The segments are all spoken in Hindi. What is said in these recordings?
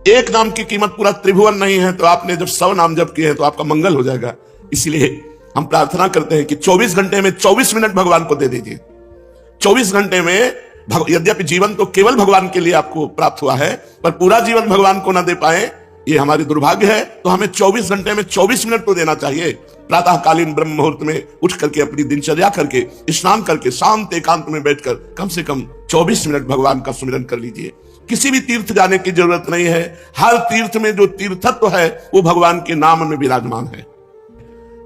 एक नाम की कीमत पूरा त्रिभुवन नहीं है, तो आपने जब 100 नाम जप किए हैं तो आपका मंगल हो जाएगा। इसलिए हम प्रार्थना करते हैं कि 24 घंटे में 24 मिनट भगवान को दे दीजिए। 24 घंटे में यद्यपि जीवन तो केवल भगवान के लिए आपको प्राप्त हुआ है, पर पूरा जीवन भगवान को ना दे पाए ये हमारी दुर्भाग्य है। तो हमें 24 घंटे में 24 मिनट तो देना चाहिए। प्रातःकालीन ब्रह्म मुहूर्त में उठ करके अपनी दिनचर्या करके स्नान करके शांत एकांत में बैठकर कम से कम 24 मिनट भगवान का सुमिरन कर लीजिए। किसी भी तीर्थ जाने की जरूरत नहीं है। हर तीर्थ में जो तीर्थत्व है वो भगवान के नाम में विराजमान है।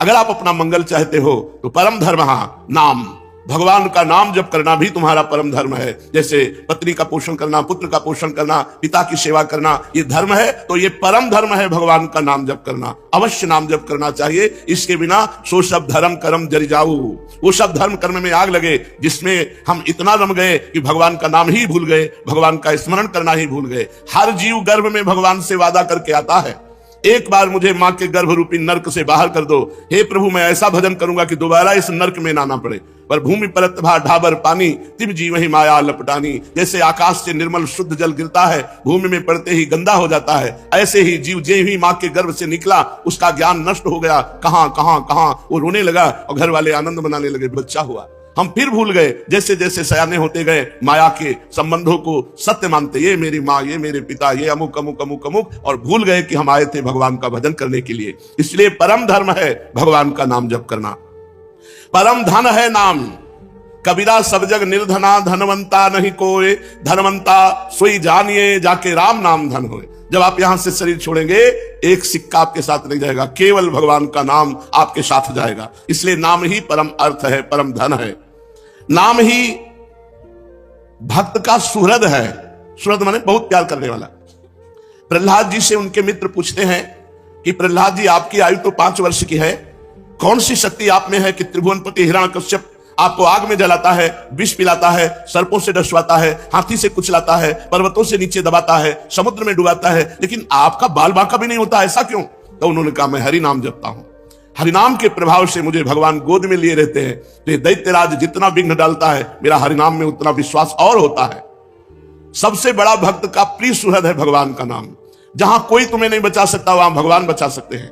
अगर आप अपना मंगल चाहते हो तो परम धर्म नाम, भगवान का नाम जप करना भी तुम्हारा परम धर्म है। जैसे पत्नी का पोषण करना, पुत्र का पोषण करना, पिता की सेवा करना, ये धर्म है, तो ये परम धर्म है भगवान का नाम जप करना। अवश्य नाम जप करना चाहिए। इसके बिना सो सब धर्म कर्म जरि जाऊ, वो सब धर्म कर्म में आग लगे जिसमें हम इतना रम गए कि भगवान का नाम ही भूल गए, भगवान का स्मरण करना ही भूल गए। हर जीव गर्भ में भगवान से वादा करके आता है, एक बार मुझे मां के गर्भ रूपी नरक से बाहर कर दो, हे प्रभु मैं ऐसा भजन करूंगा कि दोबारा इस नरक में ना पड़े। पर भूमि परत भा ढाबर पानी, तिब जीव ही माया लपटानी। जैसे आकाश से निर्मल शुद्ध जल गिरता है, भूमि में पड़ते ही गंदा हो जाता है, ऐसे ही जीव जे ही मां के गर्भ से निकला उसका ज्ञान नष्ट हो गया। कहां कहां कहां वो रोने लगा और घर वाले आनंद मनाने लगे, बच्चा हुआ। हम फिर भूल गए, जैसे जैसे सयाने होते गए माया के संबंधों को सत्य मानते, ये मेरी माँ, ये मेरे पिता, ये अमुक अमुक अमुक अमुक, और भूल गए कि हम आए थे भगवान का भजन करने के लिए। इसलिए परम धर्म है भगवान का नाम जप करना। परम धन है नाम, कबीरा सब जग निर्धना, धनवंता नहीं कोई, धनवंता सोई जानिए जाके राम नाम धन होए। जब आप यहां से शरीर छोड़ेंगे एक सिक्का आपके साथ नहीं जाएगा, केवल भगवान का नाम आपके साथ जाएगा। इसलिए नाम ही परम अर्थ है, परम धन है। नाम ही भक्त का सुहृद है। सुहृद माने बहुत प्यार करने वाला। प्रहलाद जी से उनके मित्र पूछते हैं कि प्रहलाद जी आपकी आयु तो 5 वर्ष की है, कौन सी शक्ति आप में है कि त्रिभुवनपति हिरण्यकश्यप आपको आग में जलाता है, विष पिलाता है, सर्पों से डसवाता है, हाथी से कुचलाता है, पर्वतों से नीचे दबाता है, समुद्र में डुबाता है, लेकिन आपका बाल बांका भी नहीं होता, ऐसा क्यों? तो उन्होंने कहा मैं हरि नाम जपता हूं, हरिनाम के प्रभाव से मुझे भगवान गोद में लिए रहते हैं। तो ये दैत्यराज जितना विघ्न डालता है मेरा हरिनाम में उतना विश्वास और होता है। सबसे बड़ा भक्त का प्रिय सुहृद है भगवान का नाम। जहां कोई तुम्हें नहीं बचा सकता वहां भगवान बचा सकते हैं।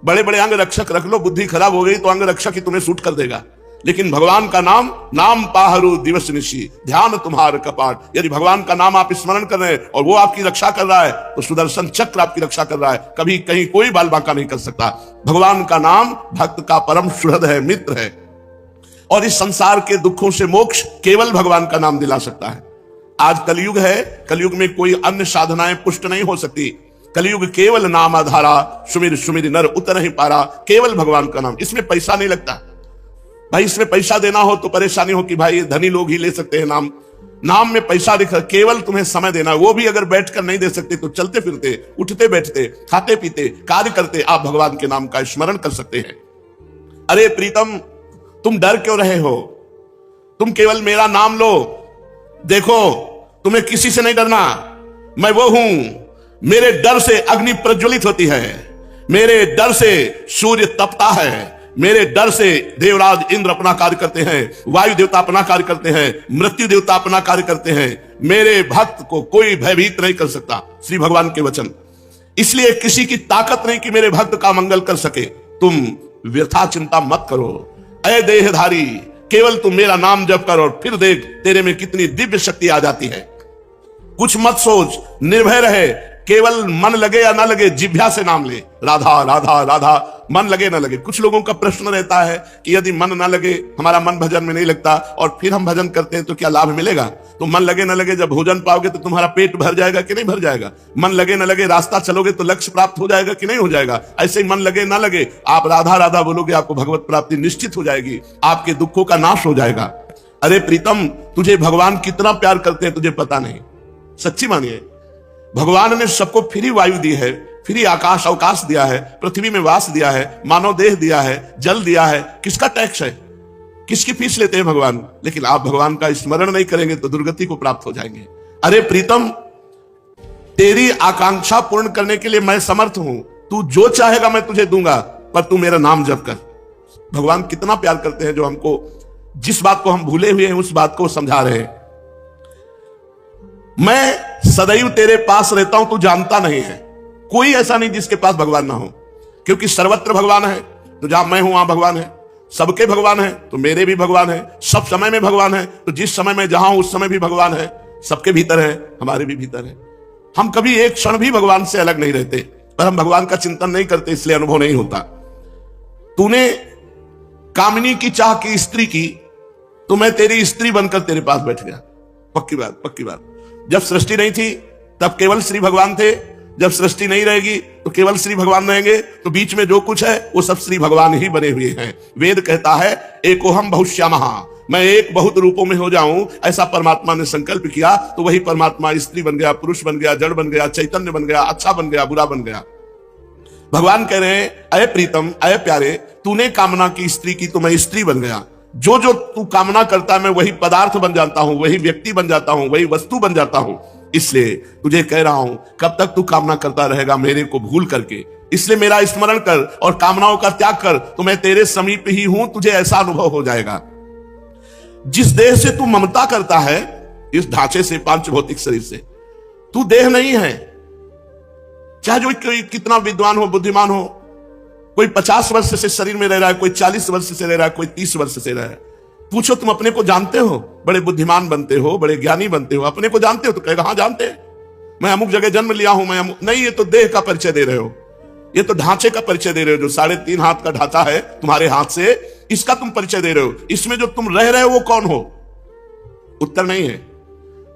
बड़े बड़े अंग रक्षक रख लो, बुद्धि खराब हो गई तो अंग रक्षक ही तुम्हें सूट कर देगा, लेकिन भगवान का नाम, नाम पाहरू दिवस निशी, ध्यान तुम्हार कपाट। यदि भगवान का नाम आप स्मरण कर रहे हैं और वो आपकी रक्षा कर रहा है तो सुदर्शन चक्र आपकी रक्षा कर रहा है, कभी कहीं कोई बाल बांका नहीं कर सकता। भगवान का नाम भक्त का परम सुहृद है, मित्र है, और इस संसार के दुखों से मोक्ष केवल भगवान का नाम दिला सकता है। आज कलयुग है, कलयुग में कोई अन्य साधनाएं पुष्ट नहीं हो सकती। कलयुग केवल नाम आधारा, सुमिर सुमिर नर उतर ही पारा। केवल भगवान का नाम, इसमें पैसा नहीं लगता भाई। इसमें पैसा देना हो तो परेशानी हो कि भाई धनी लोग ही ले सकते हैं नाम, नाम में पैसा दिखा। केवल तुम्हें समय देना, वो भी अगर बैठकर नहीं दे सकते तो चलते फिरते, उठते बैठते, खाते पीते, कार्य करते आप भगवान के नाम का स्मरण कर सकते हैं। अरे प्रीतम, तुम डर क्यों रहे हो? तुम केवल मेरा नाम लो। देखो तुम्हें किसी से नहीं डरना, मैं वो हूं। मेरे डर से अग्नि प्रज्वलित होती है, मेरे डर से सूर्य तपता है, मेरे डर से देवराज इंद्र अपना कार्य करते हैं, वायु देवता अपना कार्य करते हैं, मृत्यु देवता अपना कार्य करते हैं। मेरे भक्त को कोई भयभीत नहीं कर सकता, श्री भगवान के वचन। इसलिए किसी की ताकत नहीं कि मेरे भक्त का मंगल कर सके। तुम व्यथा चिंता मत करो, ऐ देहधारी, केवल तुम मेरा नाम जप कर और फिर देख तेरे में कितनी दिव्य शक्ति आ जाती है। कुछ मत सोच, निर्भय रहे, केवल मन लगे या ना लगे जिह्वा से नाम ले, राधा राधा राधा, मन लगे ना लगे। कुछ लोगों का प्रश्न रहता है कि यदि मन ना लगे, हमारा मन भजन में नहीं लगता और फिर हम भजन करते हैं तो क्या लाभ मिलेगा? तो मन लगे ना लगे, जब भोजन पाओगे तो तुम्हारा पेट भर जाएगा कि नहीं भर जाएगा? मन लगे ना लगे, रास्ता चलोगे तो लक्ष्य प्राप्त हो जाएगा कि नहीं हो जाएगा? ऐसे ही मन लगे ना लगे, आप राधा राधा बोलोगे, आपको भगवत प्राप्ति निश्चित हो जाएगी, आपके दुखों का नाश हो जाएगा। अरे प्रीतम, तुझे भगवान कितना प्यार करते हैं तुझे पता नहीं। सच्ची मानिए, भगवान ने सबको फ्री वायु दी है, फ्री आकाश अवकाश दिया है, पृथ्वी में वास दिया है, मानव देह दिया है, जल दिया है। किसका टैक्स है? किसकी फीस लेते हैं भगवान? लेकिन आप भगवान का स्मरण नहीं करेंगे तो दुर्गति को प्राप्त हो जाएंगे। अरे प्रीतम, तेरी आकांक्षा पूर्ण करने के लिए मैं समर्थ हूं, तू जो चाहेगा मैं तुझे दूंगा, पर तू मेरा नाम जप कर। भगवान कितना प्यार करते हैं, जो हमको जिस बात को हम भूले हुए हैं उस बात को समझा रहे हैं। मैं सदैव तेरे पास रहता हूं, तू जानता नहीं है। कोई ऐसा नहीं जिसके पास भगवान ना हो, क्योंकि सर्वत्र भगवान है। तो जहां मैं हूं वहां भगवान है, सबके भगवान है तो मेरे भी भगवान है, सब समय में भगवान है। तो जिस समय में जहां हूं उस समय भी भगवान है, सबके भीतर है, हमारे भी भीतर है। हम कभी एक क्षण भी भगवान से अलग नहीं रहते, पर हम भगवान का चिंतन नहीं करते, इसलिए अनुभव नहीं होता। तूने कामिनी की चाह की स्त्री की, तो मैं तेरी स्त्री बनकर तेरे पास बैठ गया। पक्की बात, पक्की बात। जब सृष्टि नहीं थी तब केवल श्री भगवान थे, जब सृष्टि नहीं रहेगी तो केवल श्री भगवान रहेंगे। तो बीच में जो कुछ है वो सब श्री भगवान ही बने हुए हैं। वेद कहता है एकोहम बहुश्यामः, मैं एक बहुत रूपों में हो जाऊं, ऐसा परमात्मा ने संकल्प किया। तो वही परमात्मा स्त्री बन गया, पुरुष बन गया, जड़ बन गया, चैतन्य बन गया, अच्छा बन गया, बुरा बन गया। भगवान कह रहे हैं अय प्रीतम, अय प्यारे, तूने कामना की स्त्री की तो मैं स्त्री बन गया। जो जो तू कामना करता मैं वही पदार्थ बन जाता हूं, वही व्यक्ति बन जाता हूं, वही वस्तु बन जाता हूं। इसलिए तुझे कह रहा हूं, कब तक तू कामना करता रहेगा मेरे को भूल करके? इसलिए मेरा स्मरण कर और कामनाओं का त्याग कर, तो मैं तेरे समीप ही हूं, तुझे ऐसा अनुभव हो जाएगा। जिस देह से तू ममता करता है, इस ढांचे से, पांच भौतिक शरीर से, तू देह नहीं है। चाहे जो कोई कितना विद्वान हो, बुद्धिमान हो, कोई 50 वर्ष से शरीर में रह रहा है, कोई 40 वर्ष से रह रहा है, कोई 30 वर्ष से रह रहा है। पूछो तुम अपने को जानते हो? बड़े बुद्धिमान बनते हो, बड़े ज्ञानी बनते हो, अपने को जानते हो? तो कहेगा हाँ जानते हैं, मैं अमुक जगह जन्म लिया हूं, मैं नहीं। ये तो देह का परिचय दे रहे हो, ये तो ढांचे का परिचय दे रहे हो। जो 3.5 हाथ का ढांचा है तुम्हारे हाथ से, इसका तुम परिचय दे रहे हो। इसमें जो तुम रह रहे हो वो कौन हो? उत्तर नहीं है।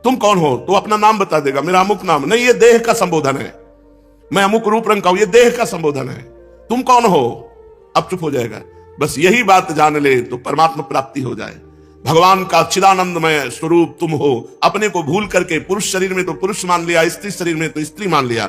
तुम कौन हो? तो अपना नाम बता देगा, मेरा अमुक नाम। नहीं, ये देह का संबोधन है। मैं अमुक रूप रंग का हूं, ये देह का संबोधन है। तुम कौन हो? अब चुप हो जाएगा। बस यही बात जान ले तो परमात्मा प्राप्ति हो जाए। भगवान का चिदानंदमय स्वरूप तुम हो। अपने को भूल करके पुरुष शरीर में तो पुरुष मान लिया, स्त्री शरीर में तो स्त्री मान लिया।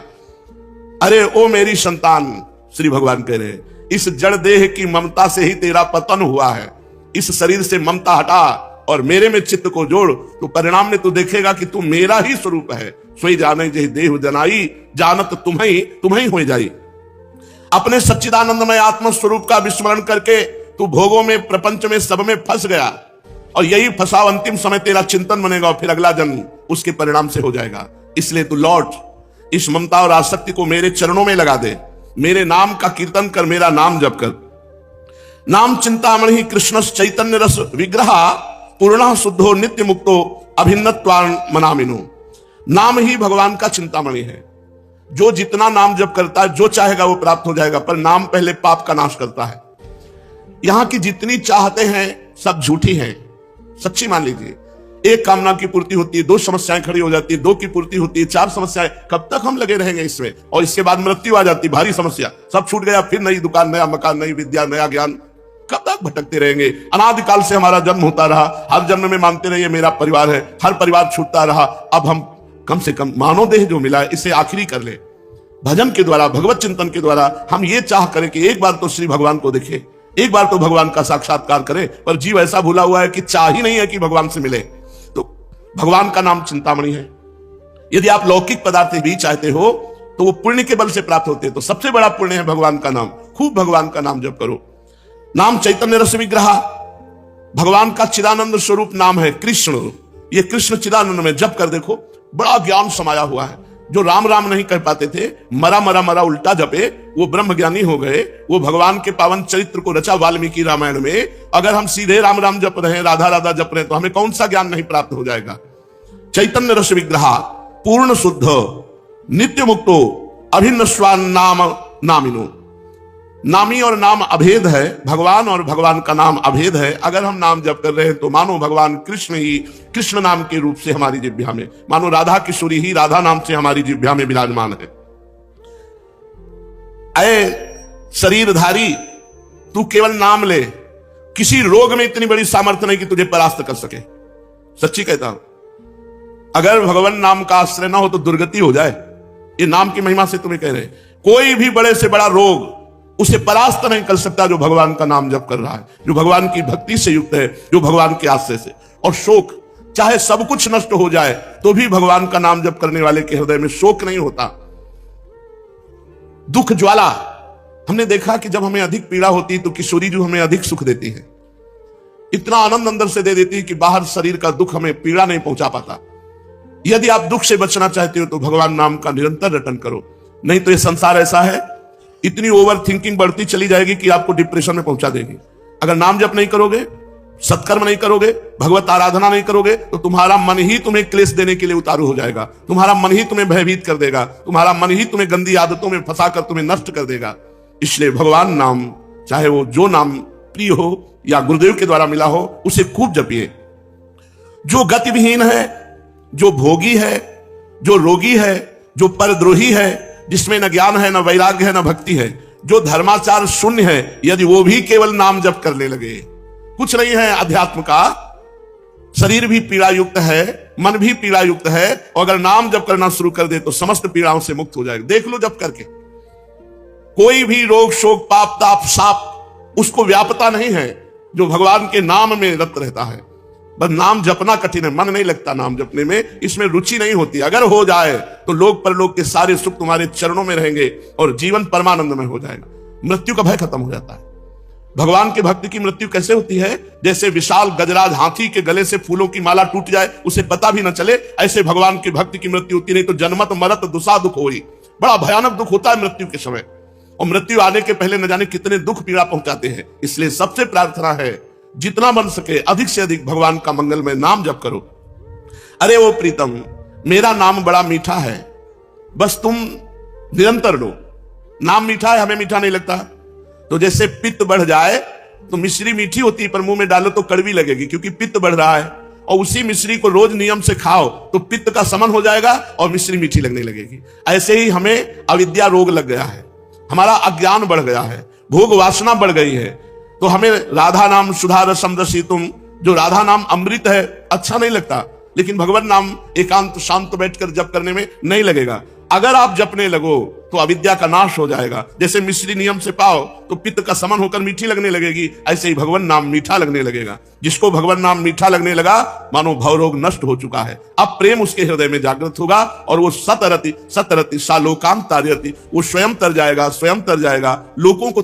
अरे ओ मेरी संतान, श्री भगवान कह रहे, इस जड़ देह की ममता से ही तेरा पतन हुआ है। इस शरीर से ममता हटा और मेरे में चित्त को जोड़, तो परिणाम में तू देखेगा कि तू मेरा ही स्वरूप है। सोई जाने जही देह जनाई, जानत तुम्हें हो जाई। अपने सच्चिदानंदमय आत्म स्वरूप का विस्मरण करके तू भोगों में, प्रपंच में, सब में फंस गया। और यही फंसाव अंतिम समय तेरा चिंतन बनेगा और फिर अगला जन्म उसके परिणाम से हो जाएगा। इसलिए तू लौट, इस ममता और आसक्ति को मेरे चरणों में लगा दे। मेरे नाम का कीर्तन कर, मेरा नाम जप कर। नाम चिंतामणि कृष्ण चैतन्य रस विग्रह, पूर्ण शुद्धो नित्य मुक्तो अभिन्नत्वान मनामिनो। नाम ही भगवान का चिंतामणि है। जो जितना नाम जप करता है, जो चाहेगा वो प्राप्त हो जाएगा। पर नाम पहले पाप का नाश करता है। यहां की जितनी चाहते हैं सब झूठी हैं, सच्ची मान लीजिए। एक कामना की पूर्ति होती है, 2 समस्याएं खड़ी हो जाती है, 2 की पूर्ति होती है, 4 समस्याएं। कब तक हम लगे रहेंगे इसमें? और इसके बाद मृत्यु आ जाती, भारी समस्या, सब छूट गया। फिर नई दुकान, नया मकान, नई विद्या, नया ज्ञान। कब तक भटकते रहेंगे? अनादिकाल से हमारा जन्म होता रहा, हर जन्म में मानते रहिए मेरा परिवार है, हर परिवार छूटता रहा। अब हम कम से कम मानव देह जो मिला है इसे आखिरी कर ले। भजन के द्वारा, भगवत चिंतन के द्वारा हम ये चाह करें कि एक बार तो श्री भगवान को देखे, एक बार तो भगवान का साक्षात्कार करें। पर जीव ऐसा भूला हुआ है कि चाह ही नहीं है कि भगवान से मिले। तो भगवान का नाम चिंतामणि है। यदि आप लौकिक पदार्थ भी चाहते हो तो वो पुण्य के बल से प्राप्त होते हैं। तो सबसे बड़ा पुण्य है भगवान का नाम। खूब भगवान का नाम जप करो। नाम चैतन्य रस विग्रह, भगवान का चिदानंद स्वरूप नाम है कृष्ण। ये कृष्ण चिदानंद में जप कर देखो, बड़ा ज्ञान समाया हुआ है। जो राम राम नहीं कर पाते थे, मरा मरा मरा उल्टा जपे, वो ब्रह्म ज्ञानी हो गए। वो भगवान के पावन चरित्र को रचा वाल्मीकि रामायण में। अगर हम सीधे राम राम जप रहे हैं, राधा राधा जप रहे हैं, तो हमें कौन सा ज्ञान नहीं प्राप्त हो जाएगा? चैतन्य रस विग्रह, पूर्ण शुद्ध, नित्य मुक्तो अभिन्न स्वान नाम नामिनो। नामी और नाम अभेद है, भगवान और भगवान का नाम अभेद है। अगर हम नाम जप कर रहे हैं तो मानो भगवान कृष्ण ही कृष्ण नाम के रूप से हमारी जिह्वा में, मानो राधा किशोरी ही राधा नाम से हमारी जिह्वा में विराजमान है। अय शरीरधारी, तू केवल नाम ले। किसी रोग में इतनी बड़ी सामर्थ्य नहीं कि तुझे परास्त कर सके। सच्ची कहता हूं, अगर भगवान नाम का आश्रय ना हो तो दुर्गति हो जाए। ये नाम की महिमा से तुम्हें कह रहे हैं, कोई भी बड़े से बड़ा रोग उसे परास्त नहीं कर सकता जो भगवान का नाम जप कर रहा है, जो भगवान की भक्ति से युक्त है, जो भगवान के आश्रय से। और शोक, चाहे सब कुछ नष्ट हो जाए तो भी भगवान का नाम जप करने वाले के हृदय में शोक नहीं होता। दुख ज्वाला, हमने देखा कि जब हमें अधिक पीड़ा होती तो किशोरी जो हमें अधिक सुख देती है, इतना आनंद अंदर से दे देती है कि बाहर शरीर का दुख हमें पीड़ा नहीं पहुंचा पाता। यदि आप दुख से बचना चाहते हो तो भगवान नाम का निरंतर रटन करो, नहीं तो ये संसार ऐसा है, इतनी ओवर थिंकिंग बढ़ती चली जाएगी कि आपको डिप्रेशन में पहुंचा देगी। अगर नाम जप नहीं करोगे, सत्कर्म नहीं करोगे, भगवत आराधना नहीं करोगे, तो तुम्हारा मन ही तुम्हें क्लेश देने के लिए उतारू हो जाएगा, तुम्हारा मन ही तुम्हें भयभीत कर देगा, तुम्हारा मन ही तुम्हें गंदी आदतों में फंसाकर तुम्हें नष्ट कर देगा। इसलिए भगवान नाम, चाहे वो जो नाम प्रिय हो या गुरुदेव के द्वारा मिला हो, उसे खूब जपिए। जो गतिविहीन है, जो भोगी है, जो रोगी है, जो परद्रोही है, जिसमें न ज्ञान है, न वैराग्य है, न भक्ति है, जो धर्माचार शून्य है, यदि वो भी केवल नाम जप करने लगे, कुछ नहीं है अध्यात्म का, शरीर भी पीड़ा युक्त है, मन भी पीड़ा युक्त है, और अगर नाम जप करना शुरू कर दे तो समस्त पीड़ाओं से मुक्त हो जाएगा। देख लो जप करके, कोई भी रोग शोक पाप ताप साप उसको व्यापता नहीं है जो भगवान के नाम में रत रहता है। बस नाम जपना कठिन है, मन नहीं लगता नाम जपने में, इसमें रुचि नहीं होती। अगर हो जाए तो लोक परलोक के सारे सुख तुम्हारे चरणों में रहेंगे और जीवन परमानंद में हो जाएगा, मृत्यु का भय खत्म हो जाता है। भगवान के भक्त की मृत्यु कैसे होती है? जैसे विशाल गजराज हाथी के गले से फूलों की माला टूट जाए, उसे पता भी न चले, ऐसे भगवान के भक्त की मृत्यु होती। नहीं तो जन्मत मरत दुसा दुख होई, बड़ा भयानक दुख होता है मृत्यु के समय, और मृत्यु आने के पहले न जाने कितने दुख पीड़ा पहुंचाते हैं। इसलिए सबसे प्रार्थना है, जितना बन सके अधिक से अधिक भगवान का मंगलमय नाम जप करो। अरे वो प्रीतम, मेरा नाम बड़ा मीठा है, बस तुम निरंतर लो। नाम मीठा है, हमें मीठा नहीं लगता। तो जैसे पित्त बढ़ जाए तो मिश्री मीठी होती है, पर मुंह में डालो तो कड़वी लगेगी, क्योंकि पित्त बढ़ रहा है। और उसी मिश्री को रोज नियम से खाओ तो पित्त का समन हो जाएगा और मिश्री मीठी लगने लगेगी। ऐसे ही हमें अविद्या रोग लग गया है, हमारा अज्ञान बढ़ गया है, भोग वासना बढ़ गई है। तो हमें राधा नाम सुधा रसम रसितुम, जो राधा नाम अमृत है, अच्छा नहीं लगता, लेकिन भगवान नाम एकांत शांत बैठकर जप करने में नहीं लगेगा। अगर आप जपने लगो तो अविद्या का नाश हो जाएगा। जैसे मिश्री नियम से पाओ तो पित्त का समन होकर मीठी लगने लगेगी, ऐसे ही भगवान नाम मीठा लगने लगेगा। जिसको भगवान नाम मीठा लगने लगा, मानो भवरोग नष्ट हो चुका है। अब प्रेम उसके हृदय में जागृत होगा और वो सतरति सतरति सालोकांत तारयति, वो स्वयं तर जाएगा, स्वयं तर जाएगा, लोगों को